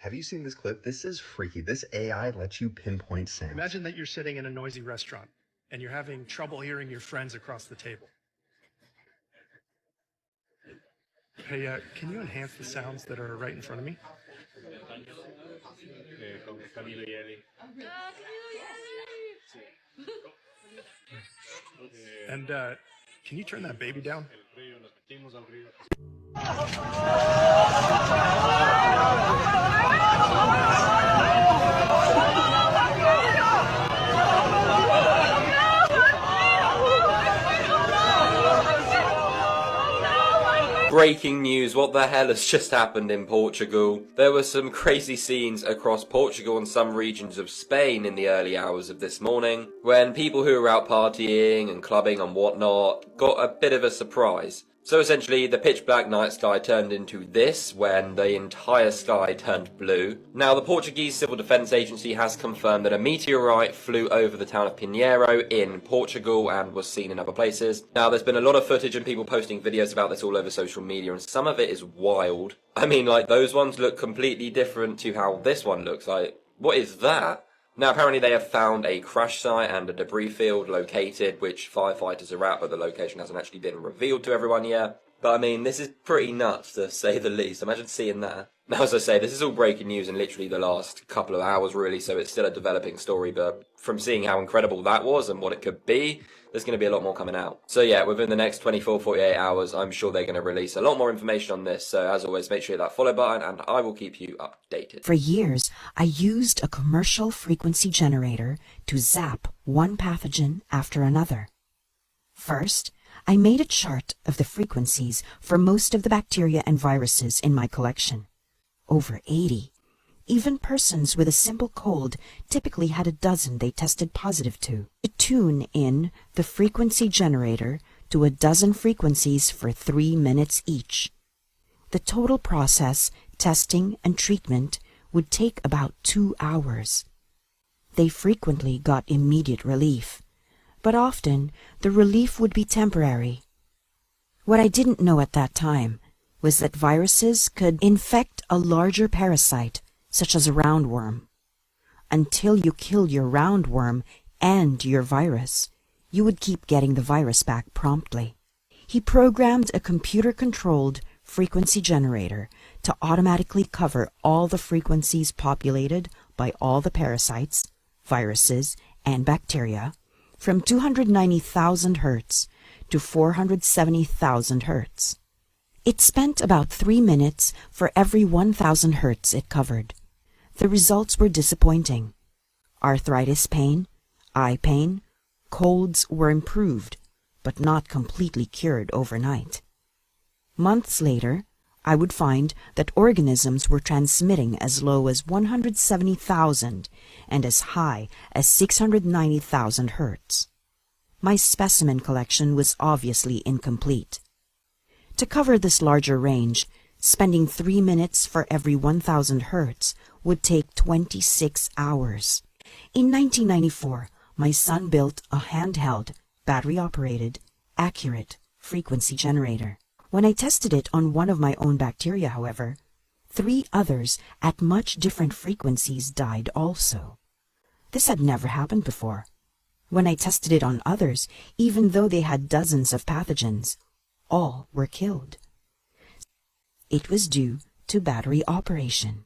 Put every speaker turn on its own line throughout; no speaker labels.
Have you seen this clip? This is freaky. This AI lets you pinpoint sounds.
Imagine that you're sitting in a noisy restaurant and you're having trouble hearing your friends across the table. Hey, can you enhance the sounds that are right in front of me? And can you turn that baby down?
Breaking news, what the hell has just happened in Portugal? There were some crazy scenes across Portugal and some regions of Spain in the early hours of this morning, when people who were out partying and clubbing and whatnot got a bit of a surprise. So essentially, the pitch black night sky turned into this when the entire sky turned blue. Now, the Portuguese Civil Defence Agency has confirmed that a meteorite flew over the town of Pinheiro in Portugal and was seen in other places. Now, there's been a lot of footage and people posting videos about this all over social media, and some of it is wild. I mean, like, those ones look completely different to how this one looks. Like, what is that? Now, apparently they have found a crash site and a debris field located, which firefighters are at, but the location hasn't actually been revealed to everyone yet. But I mean, this is pretty nuts, to say the least. Imagine seeing that. Now, as I say, this is all breaking news in literally the last couple of hours, really, so it's still a developing story, but from seeing how incredible that was and what it could be, there's going to be a lot more coming out. So yeah, within the next 24, 48 hours, I'm sure they're going to release a lot more information on this. So as always, make sure you hit that follow button and I will keep you updated.
For years, I used a commercial frequency generator to zap one pathogen after another. First, I made a chart of the frequencies for most of the bacteria and viruses in my collection. Over 80. Even persons with a simple cold typically had a dozen they tested positive to. To tune in the frequency generator to a dozen frequencies for 3 minutes each. The total process, testing and treatment, would take about 2 hours. They frequently got immediate relief, but often the relief would be temporary. What I didn't know at that time was that viruses could infect a larger parasite, such as a roundworm. Until you killed your roundworm and your virus, you would keep getting the virus back promptly. He programmed a computer-controlled frequency generator to automatically cover all the frequencies populated by all the parasites, viruses, and bacteria from 290,000 Hertz to 470,000 Hertz. It spent about 3 minutes for every 1,000 Hertz it covered. The results were disappointing. Arthritis pain, eye pain, colds were improved, but not completely cured overnight. Months later, I would find that organisms were transmitting as low as 170,000 and as high as 690,000 Hertz. My specimen collection was obviously incomplete. To cover this larger range, spending 3 minutes for every 1,000 Hertz would take 26 hours. In 1994, my son built a handheld, battery-operated, accurate frequency generator. When I tested it on one of my own bacteria, however, 3 others at much different frequencies died also. This had never happened before. When I tested it on others, even though they had dozens of pathogens, all were killed. It was due to battery operation.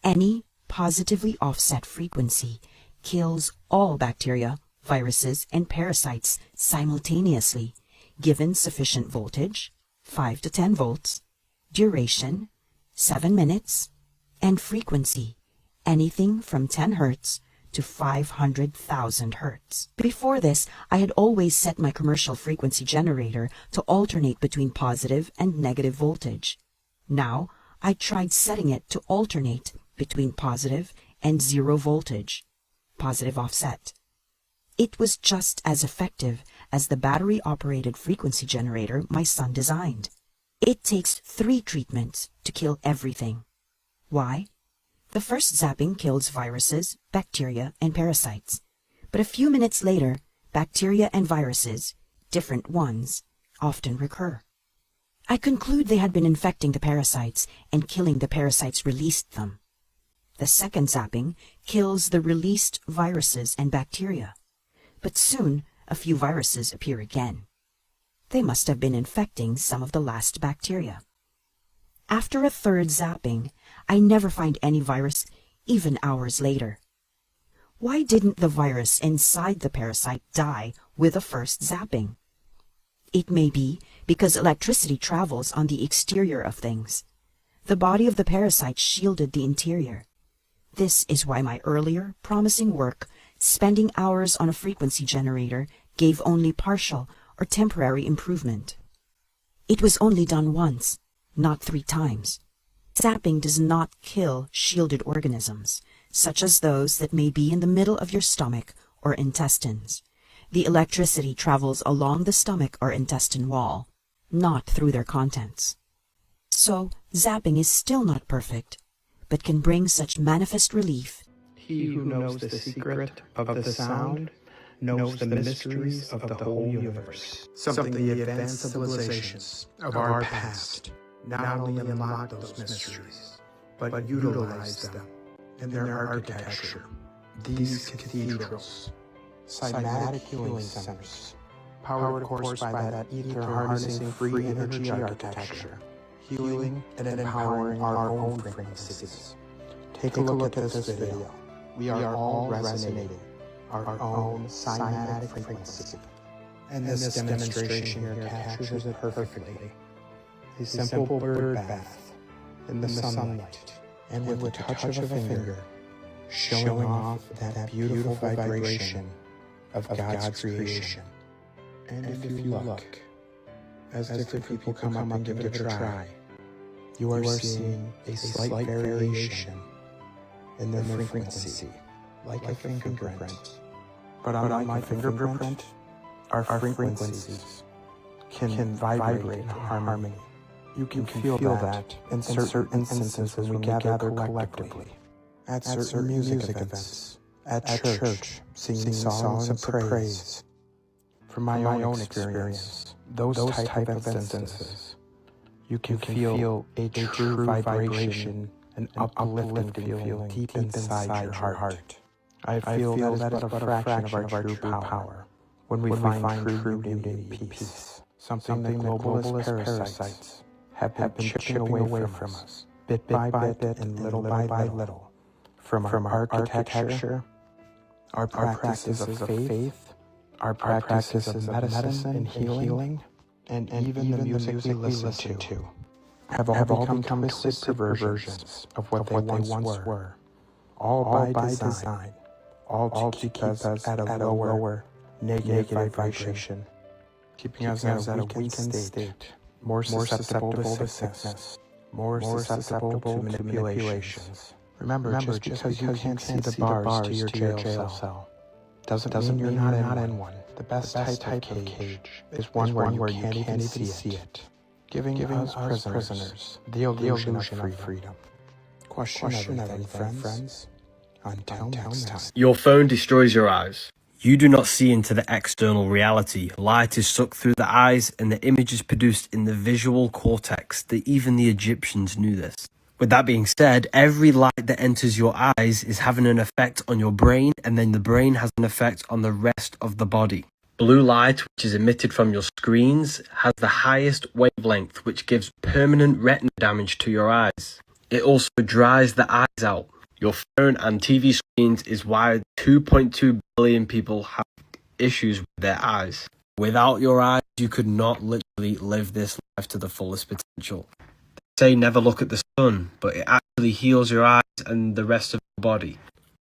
Any positively offset frequency kills all bacteria, viruses, and parasites simultaneously, given sufficient voltage, 5 to 10 volts, duration, 7 minutes, and frequency, anything from 10 Hertz to 500,000 Hertz. Before this, I had always set my commercial frequency generator to alternate between positive and negative voltage. Now, I tried setting it to alternate between positive and 0 voltage, positive offset. It was just as effective as the battery-operated frequency generator my son designed. It takes 3 treatments to kill everything. Why? The first zapping kills viruses, bacteria, and parasites. But a few minutes later, bacteria and viruses, different ones, often recur. I conclude they had been infecting the parasites, and killing the parasites released them. The second zapping kills the released viruses and bacteria, but soon a few viruses appear again. They must have been infecting some of the last bacteria. After a third zapping, I never find any virus, even hours later. Why didn't the virus inside the parasite die with the first zapping? It may be because electricity travels on the exterior of things. The body of the parasite shielded the interior. This is why my earlier, promising work, spending hours on a frequency generator, gave only partial or temporary improvement. It was only done once, not 3 times. Zapping does not kill shielded organisms, such as those that may be in the middle of your stomach or intestines. The electricity travels along the stomach or intestine wall, not through their contents. So, zapping is still not perfect, but can bring such manifest relief.
He who knows the secret of the sound knows the mysteries of the whole universe. Something the advanced civilizations of our past not only unlocked those mysteries, but utilized them in their architecture. These cathedrals, cymatic healing centers, powered of course by that ether-harnessing free energy architecture, healing and empowering our own frequencies. Take a look at this video. We are all resonating our own cymatic frequency. And this demonstration here captures it perfectly. A simple bird bath in the sunlight, and with the touch of a finger, showing off that beautiful vibration of God's creation. And if you look, as different people come up and give it a try, you are seeing a slight variation in the frequency, like a fingerprint. But on my fingerprint, our frequencies can vibrate in harmony. You can feel that in certain instances when we gather collectively, at certain music events, at church, singing songs of praise. From my own experience, those type of instances, you can feel a true vibration, an uplifting feeling deep inside your heart. I feel that is but a fraction of our true power when we find true unity and peace. Something that globalist parasites have been chipping away from us, bit by bit and little by little, from our architecture, our practices of faith, our practices of medicine and healing, and even the music we listen to, have all become twisted perversions of what they once were, all by design, all to keep us at a lower negative vibration, keeping us at a weakened state, more susceptible to sickness, more susceptible to manipulations. Remember, just because you can't see the bars to your jail cell doesn't mean you're not in one. The best type of cage is one where you can't even see it, giving us prisoners the illusion of freedom. Question everything, friends. Until next time.
Your phone destroys your eyes. You do not see into the external reality. Light is sucked through the eyes and the image is produced in the visual cortex. That even the Egyptians knew this. With that being said, every light that enters your eyes is having an effect on your brain, and then the brain has an effect on the rest of the body. Blue light, which is emitted from your screens, has the highest wavelength, which gives permanent retina damage to your eyes. It also dries the eyes out. Your phone and TV screens is why 2.2 billion people have issues with their eyes. Without your eyes, you could not literally live this life to the fullest potential. They say never look at the sun, but it actually heals your eyes and the rest of your body.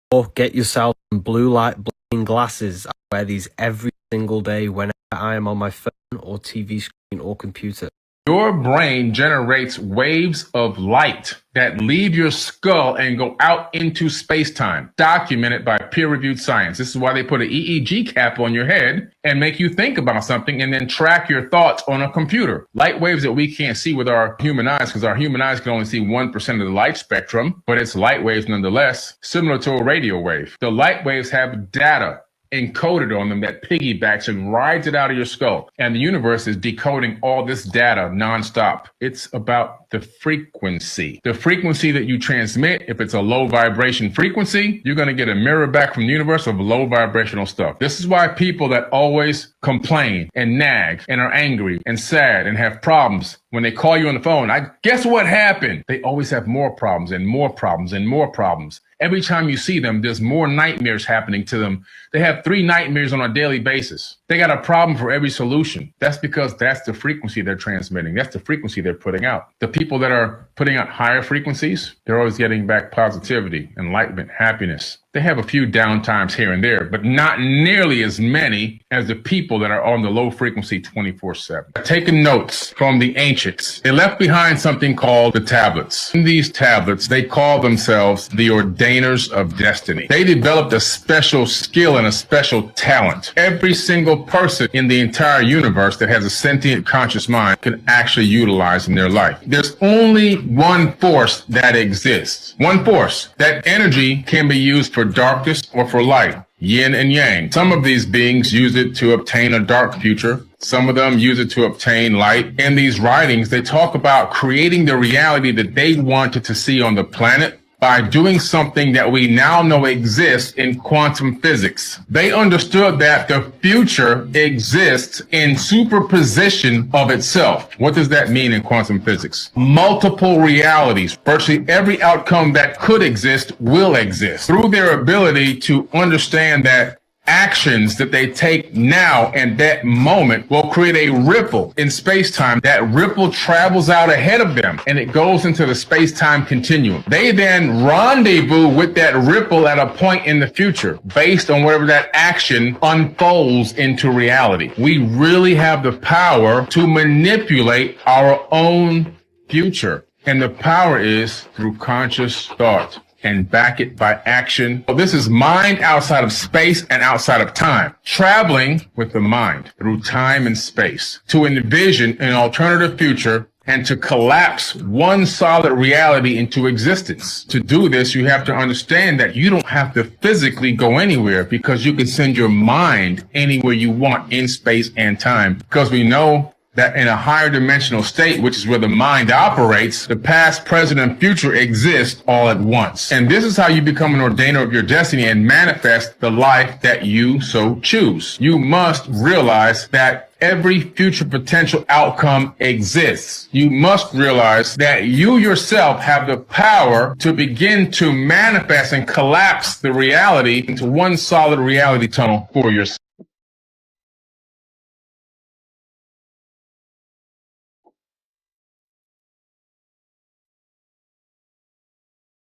Or get yourself some blue light blocking glasses. I wear these every single day whenever I am on my phone or TV screen or computer.
Your brain generates waves of light that leave your skull and go out into space-time, documented by peer-reviewed science. This is why they put an EEG cap on your head and make you think about something and then track your thoughts on a computer. Light waves that we can't see with our human eyes, because our human eyes can only see 1% of the light spectrum, but it's light waves nonetheless, similar to a radio wave. The light waves have data encoded on them that piggybacks and rides it out of your skull. And the universe is decoding all this data nonstop. It's about the frequency. The frequency that you transmit, if it's a low vibration frequency, you're going to get a mirror back from the universe of low vibrational stuff. This is why people that always complain and nag and are angry and sad and have problems, when they call you on the phone, I guess what happened? They always have more problems and more problems and more problems. Every time you see them, there's more nightmares happening to them. They have 3 nightmares on a daily basis. They got a problem for every solution. That's because that's the frequency they're transmitting. That's the frequency they're putting out. The people that are putting out higher frequencies, they're always getting back positivity, enlightenment, happiness. They have a few downtimes here and there, but not nearly as many as the people that are on the low frequency 24/7. Taking notes from the ancients, they left behind something called the tablets. In these tablets, they call themselves the ordainers of destiny. They developed a special skill and a special talent. Every single person in the entire universe that has a sentient conscious mind can actually utilize in their life. There's only one force that exists. One force. That energy can be used for darkness or for light, yin and yang. Some of these beings use it to obtain a dark future. Some of them use it to obtain light. In these writings, they talk about creating the reality that they wanted to see on the planet by doing something that we now know exists in quantum physics. They understood that the future exists in superposition of itself. What does that mean in quantum physics? Multiple realities. Virtually every outcome that could exist will exist. Through their ability to understand that actions that they take now and that moment will create a ripple in space-time. That ripple travels out ahead of them and it goes into the space-time continuum. They then rendezvous with that ripple at a point in the future based on whatever that action unfolds into reality. We really have the power to manipulate our own future. And the power is through conscious thought. And back it by action. So this is mind outside of space and outside of time. Traveling with the mind through time and space to envision an alternative future and to collapse one solid reality into existence. To do this, you have to understand that you don't have to physically go anywhere because you can send your mind anywhere you want in space and time. Because we know that in a higher dimensional state, which is where the mind operates, the past, present, and future exist all at once. And this is how you become an ordainer of your destiny and manifest the life that you so choose. You must realize that every future potential outcome exists. You must realize that you yourself have the power to begin to manifest and collapse the reality into one solid reality tunnel for yourself.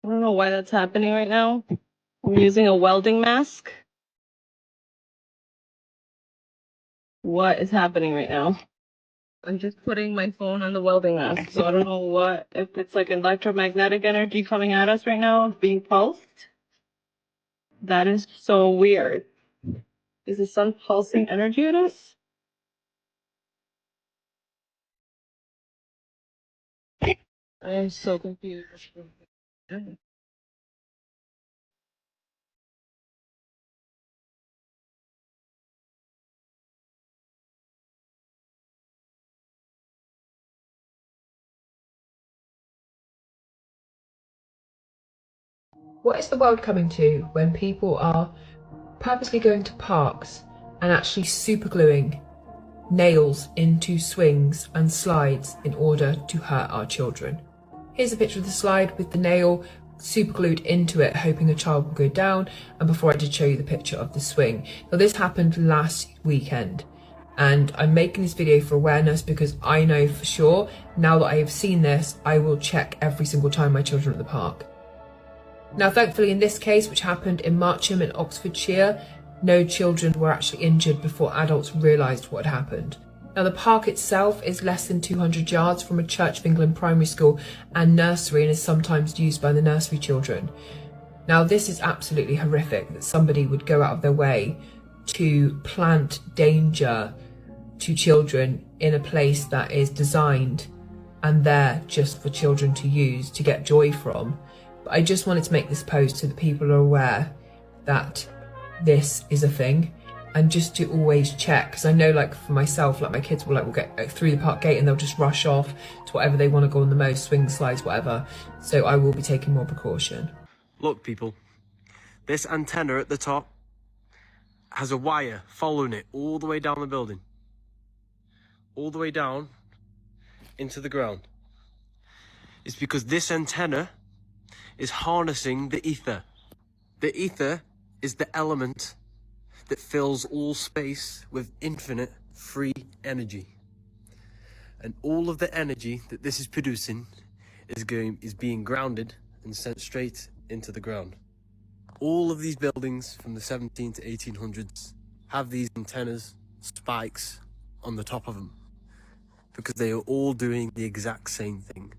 I don't know why that's happening right now. I'm using a welding mask. What is happening right now? I'm just putting my phone on the welding mask. So I don't know if it's like electromagnetic energy coming at us right now, being pulsed. That is so weird. Is the sun pulsing energy at us? I am so confused.
What is the world coming to when people are purposely going to parks and actually supergluing nails into swings and slides in order to hurt our children? Here's a picture of the slide with the nail superglued into it, hoping a child will go down. And before I did show you the picture of the swing. Now this happened last weekend. And I'm making this video for awareness because I know for sure, now that I have seen this, I will check every single time my children are at the park. Now, thankfully, in this case, which happened in Marcham in Oxfordshire, no children were actually injured before adults realised what had happened. Now, the park itself is less than 200 yards from a Church of England primary school and nursery and is sometimes used by the nursery children. Now, this is absolutely horrific that somebody would go out of their way to plant danger to children in a place that is designed and there just for children to use, to get joy from. But I just wanted to make this post so that people are aware that this is a thing, and just to always check, because I know, like, for myself, like, my kids will get through the park gate and they'll just rush off to whatever they want to go on the most, swing slides, whatever. So I will be taking more precaution.
Look, people, this antenna at the top has a wire following it all the way down the building, all the way down into the ground. It's because this antenna is harnessing the ether. The ether is the element that fills all space with infinite free energy. And all of the energy that this is producing is being grounded and sent straight into the ground. All of these buildings from the 17 to 1800s have these antennas, spikes on the top of them, because they are all doing the exact same thing.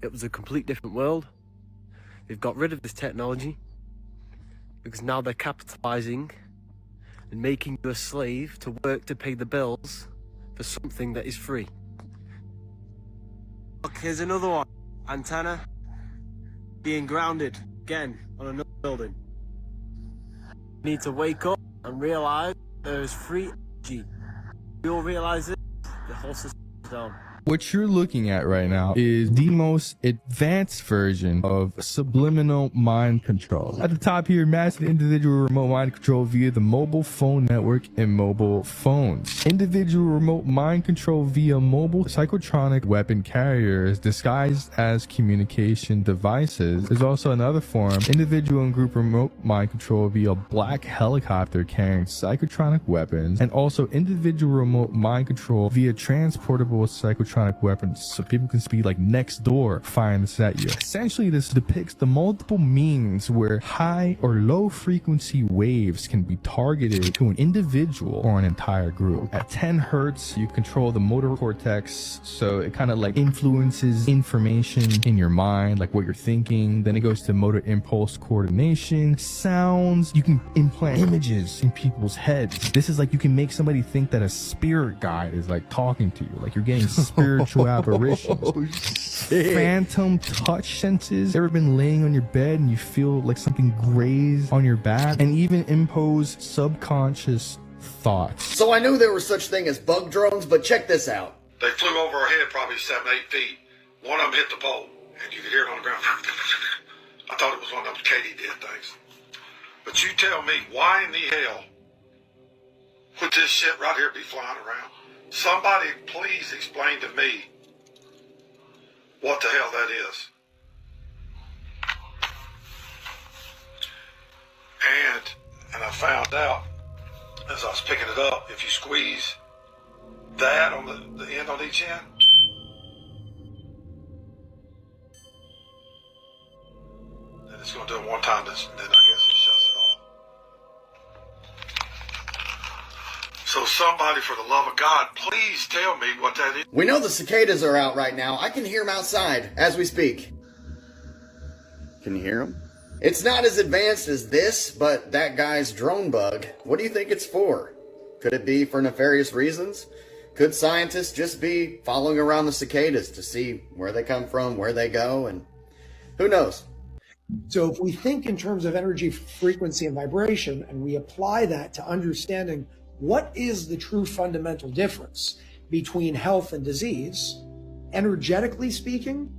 It was a complete different world. They've got rid of this technology because now they're capitalizing and making you a slave to work to pay the bills for something that is free. Look, here's another one. Antenna being grounded again on another building. You need to wake up and realize there is free energy. You all realize it, the whole system is down.
What you're looking at right now is the most advanced version of subliminal mind control. At the top here, massive individual remote mind control via the mobile phone network and mobile phones. Individual remote mind control via mobile psychotronic weapon carriers disguised as communication devices. There's also another form, individual and group remote mind control via black helicopter carrying psychotronic weapons, and also individual remote mind control via transportable psychotronic weapons, so people can be like next door firing this at you. Essentially, this depicts the multiple means where high or low frequency waves can be targeted to an individual or an entire group. At 10 hertz, you control the motor cortex, so it kind of like influences information in your mind, like what you're thinking. Then it goes to motor impulse coordination, sounds. You can implant images in people's heads. This is like you can make somebody think that a spirit guide is like talking to you, like you're getting spiritual apparitions. Phantom touch senses. Ever been laying on your bed and you feel like something graze on your back? And even impose subconscious thoughts.
So I knew there was such thing as bug drones, but check this out.
They flew over our head probably 7, 8 feet. One of them hit the pole, and you could hear it on the ground. I thought it was one of those katydid things. But you tell me, why in the hell would this shit right here be flying around? Somebody please explain to me what the hell that is. And I found out as I was picking it up, if you squeeze that on the end on each end, then it's going to do it one time, then I guess it shuts it off. So somebody, for the love of God, please tell me what that is.
We know the cicadas are out right now. I can hear them outside as we speak. Can you hear them? It's not as advanced as this, but that guy's drone bug, what do you think it's for? Could it be for nefarious reasons? Could scientists just be following around the cicadas to see where they come from, where they go, and who knows?
So if we think in terms of energy, frequency, and vibration, and we apply that to understanding what is the true fundamental difference between health and disease, energetically speaking,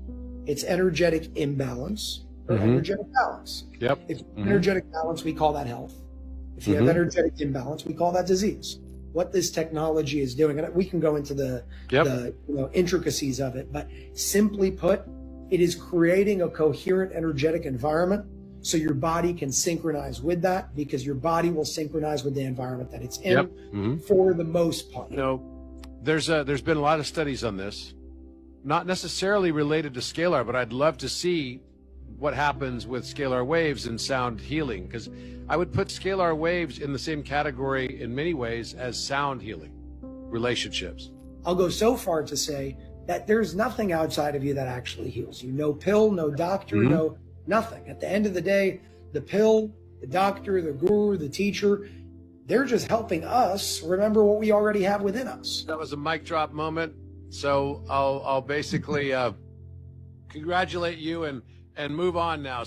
it's energetic imbalance or energetic balance.
Yep.
If energetic balance, we call that health. If you have energetic imbalance, we call that disease. What this technology is doing, and we can go into the intricacies of it, but simply put, it is creating a coherent energetic environment so your body can synchronize with that, because your body will synchronize with the environment that it's in for the most part.
You know, there's been a lot of studies on this, not necessarily related to scalar, but I'd love to see what happens with scalar waves and sound healing, because I would put scalar waves in the same category in many ways as sound healing relationships.
I'll go so far to say that there's nothing outside of you that actually heals you. No pill, no doctor, no nothing. At the end of the day, the pill, the doctor, the guru, the teacher, they're just helping us remember what we already have within us.
That was a mic drop moment. So I'll basically congratulate you and move on now.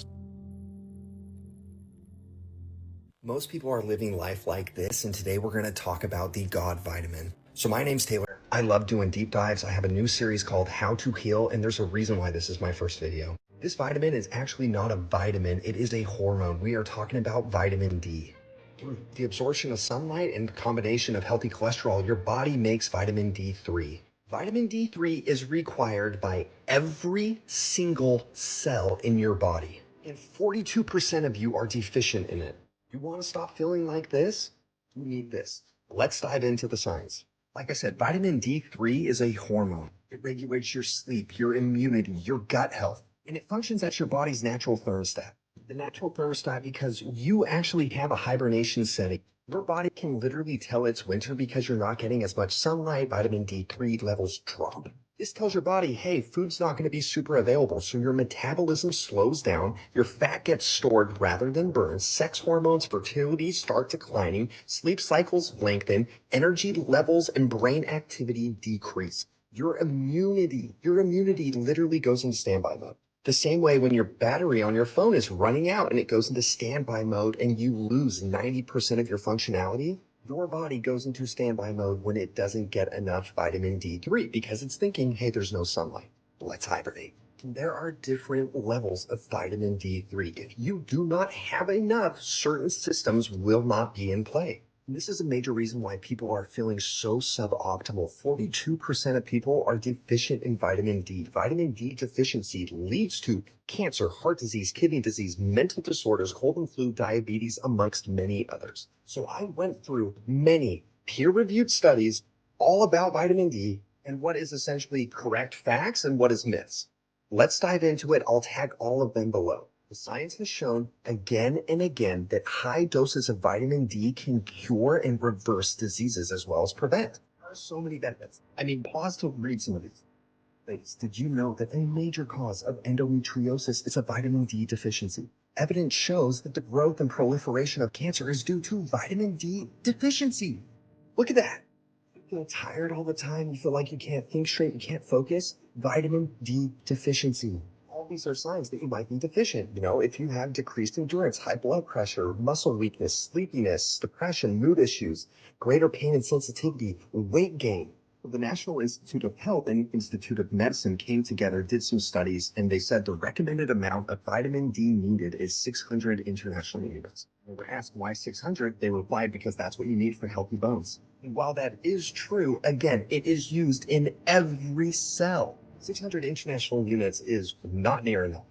Most people are living life like this, and today we're going to talk about the God vitamin. So my name's Taylor. I love doing deep dives. I have a new series called How to Heal, and there's a reason why this is my first video. This vitamin is actually not a vitamin, it is a hormone. We are talking about vitamin D. Through the absorption of sunlight and combination of healthy cholesterol, your body makes vitamin D3. Vitamin D3 is required by every single cell in your body, and 42% of you are deficient in it. You want to stop feeling like this? You need this. Let's dive into the science. Like I said, vitamin D3 is a hormone. It regulates your sleep, your immunity, your gut health, and it functions as your body's natural thermostat. The natural thermostat because you actually have a hibernation setting. Your body can literally tell it's winter because you're not getting as much sunlight, vitamin D3 levels drop. This tells your body, hey, food's not going to be super available, so your metabolism slows down, your fat gets stored rather than burned, sex hormones, fertility start declining, sleep cycles lengthen, energy levels and brain activity decrease. Your immunity literally goes into standby mode. The same way when your battery on your phone is running out and it goes into standby mode and you lose 90% of your functionality, your body goes into standby mode when it doesn't get enough vitamin D3 because it's thinking, hey, there's no sunlight. Let's hibernate. There are different levels of vitamin D3. If you do not have enough, certain systems will not be in play. And this is a major reason why people are feeling so suboptimal. 42% of people are deficient in vitamin D. Vitamin D deficiency leads to cancer, heart disease, kidney disease, mental disorders, cold and flu, diabetes, amongst many others. So I went through many peer-reviewed studies all about vitamin D and what is essentially correct facts and what is myths. Let's dive into it. I'll tag all of them below. The science has shown again and again that high doses of vitamin D can cure and reverse diseases as well as prevent. There are so many benefits. I mean, pause to read some of these. Ladies, did you know that a major cause of endometriosis is a vitamin D deficiency? Evidence shows that the growth and proliferation of cancer is due to vitamin D deficiency. Look at that. You feel tired all the time. You feel like you can't think straight. You can't focus. Vitamin D deficiency. All these are signs that you might be deficient. You know, if you have decreased endurance, high blood pressure, muscle weakness, sleepiness, depression, mood issues, greater pain and sensitivity, weight gain. The National Institute of Health and Institute of Medicine came together, did some studies, and they said the recommended amount of vitamin D needed is 600 international units. When we were asked why 600, they replied because that's what you need for healthy bones. And while that is true, again, it is used in every cell. 600 international units is not near enough.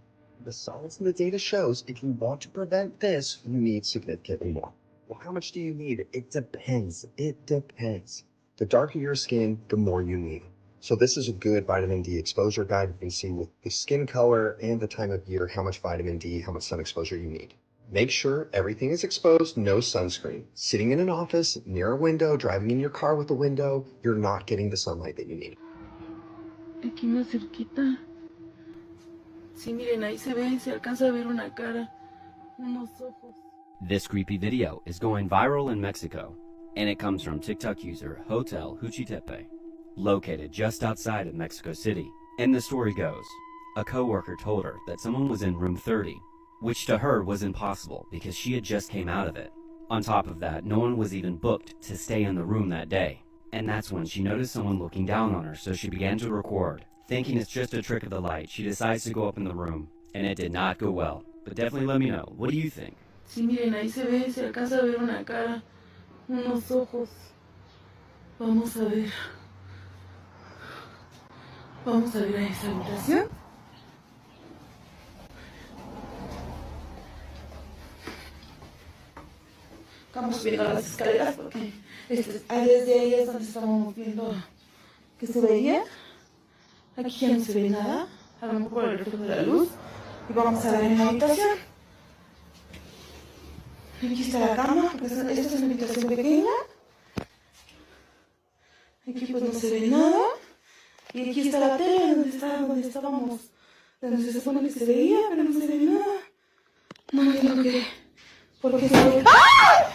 The science and the data shows if you want to prevent this, you need significantly more. Well, how much do you need? It depends. It depends. The darker your skin, the more you need. So this is a good vitamin D exposure guide. You can see with the skin color and the time of year, how much vitamin D, how much sun exposure you need. Make sure everything is exposed, no sunscreen. Sitting in an office, near a window, driving in your car with a window, you're not getting the sunlight that you need.
Aquí más cerquita. Sí, miren, ahí se ve, se alcanza a ver una cara, unos ojos.
This creepy video is going viral in Mexico, and it comes from TikTok user Hotel Huchitepe, located just outside of Mexico City. And the story goes, a coworker told her that someone was in room 30, which to her was impossible because she had just came out of it. On top of that, no one was even booked to stay in the room that day. And that's when she noticed someone looking down on her, so she began to record. Thinking it's just a trick of the light, she decides to go up in the room, and it did not go well. But definitely let me know, what do you think?
Sí, miren, ahí se ve, se alcanza a ver una cara, unos ojos. Vamos a ver. Vamos a ver a esa habitación. Estamos subiendo las escaleras porque desde ahí es donde estábamos viendo que se veía. Aquí ya no se ve nada, a lo mejor el reflejo de la luz. Y vamos a ver en la habitación. Aquí está la cama, porque esta es una habitación pequeña. Aquí pues no se ve nada. Y aquí está la tele donde estábamos, donde se supone que se veía, pero no se ve nada. No entiendo qué. ¿Por qué se ve? ¡Ah!